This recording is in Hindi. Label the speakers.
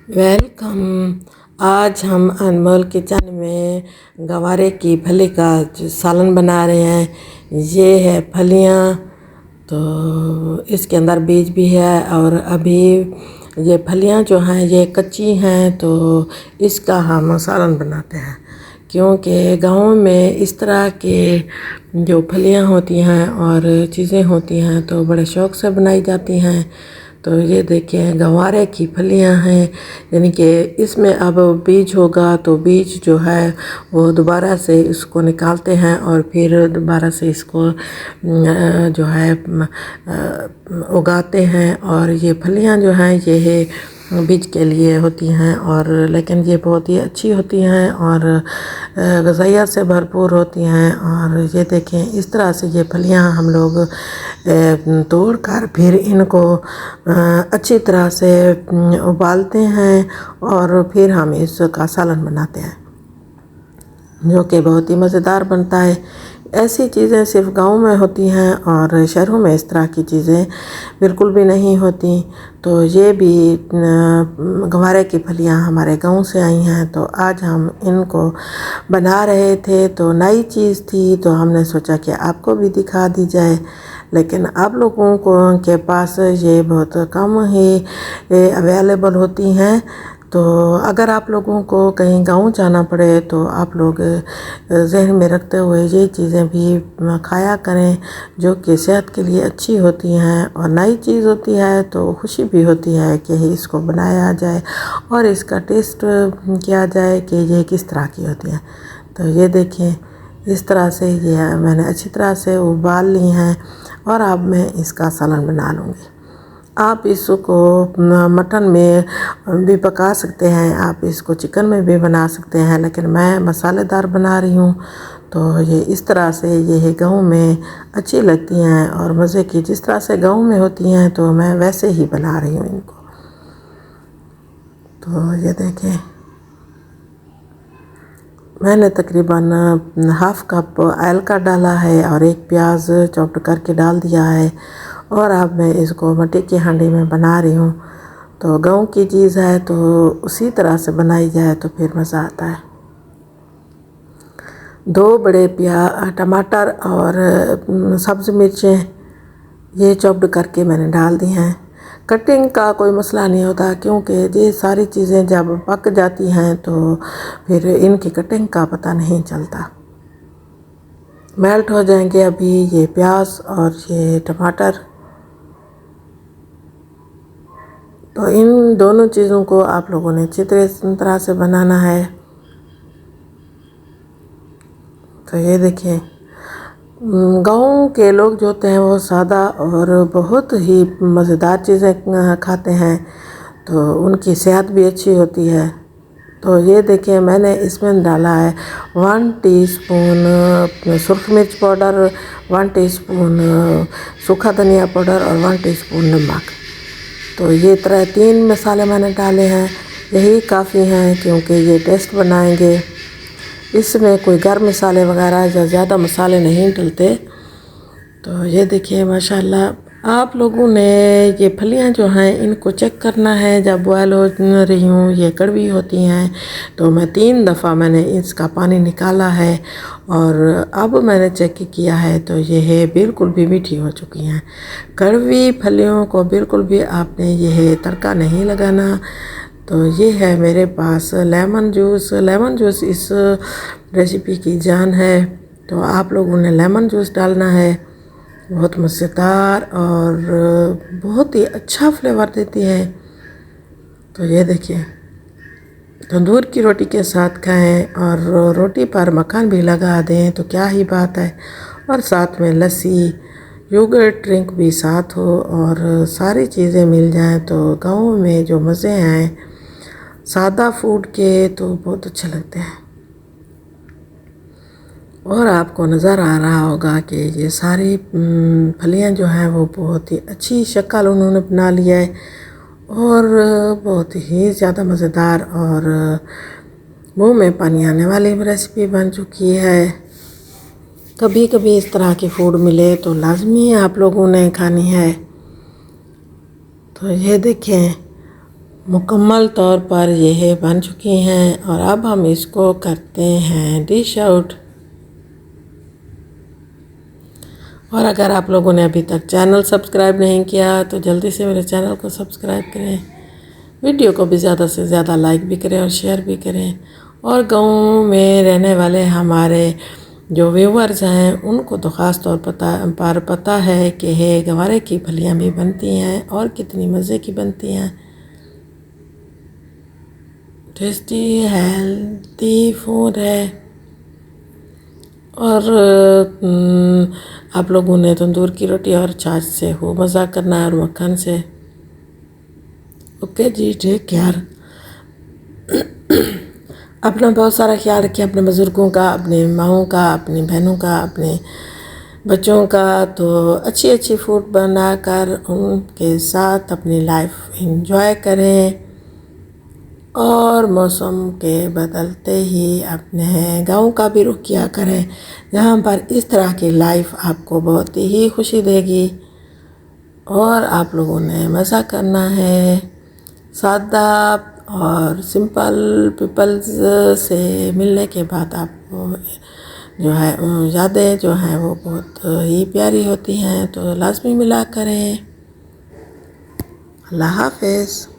Speaker 1: वेलकम। आज हम अनमोल किचन में गवारे की फली का सालन बना रहे हैं। ये है फलियाँ, तो इसके अंदर बीज भी है और अभी ये फलियाँ जो हैं ये कच्ची हैं, तो इसका हम सालन बनाते हैं। क्योंकि गाँव में इस तरह के जो फलियाँ होती हैं और चीज़ें होती हैं तो बड़े शौक़ से बनाई जाती हैं। तो ये देखिए गंवारे की फलियां हैं, यानी कि इसमें अब बीज होगा तो बीज जो है वो दोबारा से इसको निकालते हैं और फिर दोबारा से इसको जो है उगाते हैं। और ये फलियां जो हैं ये बीज के लिए होती हैं, और लेकिन ये बहुत ही अच्छी होती हैं और ग़िज़ाइयत से भरपूर होती हैं। और ये देखें इस तरह से ये फलियां हम लोग तोड़ कर फिर इनको अच्छी तरह से उबालते हैं और फिर हम इसका सालन बनाते हैं, जो कि बहुत ही मज़ेदार बनता है। ऐसी चीज़ें सिर्फ गाँव में होती हैं और शहरों में इस तरह की चीज़ें बिल्कुल भी नहीं होती। तो ये भी गंवारे की फलियां हमारे गांव से आई हैं, तो आज हम इनको बना रहे थे। तो नई चीज़ थी तो हमने सोचा कि आपको भी दिखा दी जाए, लेकिन आप लोगों को के पास ये बहुत कम ही अवेलेबल होती हैं। तो अगर आप लोगों को कहीं गांव जाना पड़े तो आप लोग जहन में रखते हुए ये चीज़ें भी खाया करें, जो कि सेहत के लिए अच्छी होती हैं और नई चीज़ होती है तो खुशी भी होती है कि इसको बनाया जाए और इसका टेस्ट किया जाए कि ये किस तरह की होती हैं। तो ये देखें इस तरह से ये मैंने अच्छी तरह से उबाल ली हैं और अब मैं इसका सालन बना लूँगी। आप इसको मटन में भी पका सकते हैं, आप इसको चिकन में भी बना सकते हैं, लेकिन मैं मसालेदार बना रही हूँ। तो ये इस तरह से ये गाँव में अच्छी लगती हैं और मज़े की, जिस तरह से गाँव में होती हैं तो मैं वैसे ही बना रही हूँ इनको। तो ये देखें मैंने तकरीबन हाफ़ कप ऑयल का डाला है और एक प्याज चॉप्ड करके डाल दिया है, और अब मैं इसको मिट्टी की हांडी में बना रही हूँ। तो गाँव की चीज़ है तो उसी तरह से बनाई जाए तो फिर मज़ा आता है। 2 बड़े टमाटर और सब्ज़ मिर्चें ये चॉप्ड करके मैंने डाल दी हैं। कटिंग का कोई मसला नहीं होता, क्योंकि ये सारी चीज़ें जब पक जाती हैं तो फिर इनकी कटिंग का पता नहीं चलता। मेल्ट हो जाएंगे अभी ये प्याज और ये टमाटर। तो इन दोनों चीज़ों को आप लोगों ने अच्छी तरह से बनाना है। तो ये देखें गाँव के लोग जो होते हैं वो सादा और बहुत ही मज़ेदार चीज़ें खाते हैं, तो उनकी सेहत भी अच्छी होती है। तो ये देखें मैंने इसमें डाला है 1 टीस्पून सुरख मिर्च पाउडर, 1 टीस्पून सूखा धनिया पाउडर और 1 टीस्पून नमक। तो ये तरह 3 मसाले मैंने डाले हैं, यही काफ़ी हैं क्योंकि ये टेस्ट बनाएंगे। इसमें कोई गर्म मसाले वगैरह या ज़्यादा मसाले नहीं डलते। तो ये देखिए माशाल्लाह आप लोगों ने ये फलियां जो हैं इनको चेक करना है जब बॉयल हो रही हूँ, ये कड़वी होती हैं। तो मैं 3 दफ़ा मैंने इसका पानी निकाला है और अब मैंने चेक किया है तो ये है बिल्कुल भी मीठी हो चुकी हैं। कड़वी फलियों को बिल्कुल भी आपने ये तड़का नहीं लगाना। तो ये है मेरे पास लेमन जूस इस रेसिपी की जान है, तो आप लोगों ने लेमन जूस डालना है। बहुत मज़ेदार और बहुत ही अच्छा फ्लेवर देती है। तो ये देखिए तंदूर की रोटी के साथ खाएं और रोटी पर मक्खन भी लगा दें तो क्या ही बात है, और साथ में लस्सी योगर्ट ड्रिंक भी साथ हो और सारी चीज़ें मिल जाएं तो गाँव में जो मज़े हैं सादा फूड के तो बहुत अच्छे लगते हैं। और आपको नज़र आ रहा होगा कि ये सारी फलियां जो हैं वो बहुत ही अच्छी शक्ल उन्होंने बना लिया है और बहुत ही ज़्यादा मज़ेदार और मुंह में पानी आने वाली रेसिपी बन चुकी है। कभी कभी इस तरह की फूड मिले तो लाजमी आप लोगों ने खानी है। तो ये देखें मुकम्मल तौर पर यह बन चुकी हैं और अब हम इसको करते हैं डिश आउट। और अगर आप लोगों ने अभी तक चैनल सब्सक्राइब नहीं किया तो जल्दी से मेरे चैनल को सब्सक्राइब करें, वीडियो को भी ज़्यादा से ज़्यादा लाइक भी करें और शेयर भी करें। और गाँव में रहने वाले हमारे जो व्यूवर्स हैं उनको तो ख़ास तौर पर पता है कि गवारे की फलियाँ भी बनती हैं और कितनी मज़े की बनती हैं। टेस्टी हेल्थी फूड है। और आप लोगों ने तंदूर की रोटी और छाछ से खूब मज़ा करना है और मक्खन से। ओके जी, टेक केयर। अपना बहुत सारा ख्याल रखिए, अपने बुज़ुर्गों का, अपनी माओं का, अपनी बहनों का, अपने बच्चों का। तो अच्छी अच्छी फूड बनाकर उनके साथ अपनी लाइफ एंजॉय करें। और मौसम के बदलते ही अपने गाँव का भी रुख किया करें, जहाँ पर इस तरह की लाइफ आपको बहुत ही खुशी देगी और आप लोगों ने मज़ा करना है। सादा और सिंपल पीपल्स से मिलने के बाद आपको जो है यादें जो हैं वो बहुत ही प्यारी होती हैं, तो लाजमी मिला करें। अल्लाह हाफ़िज़।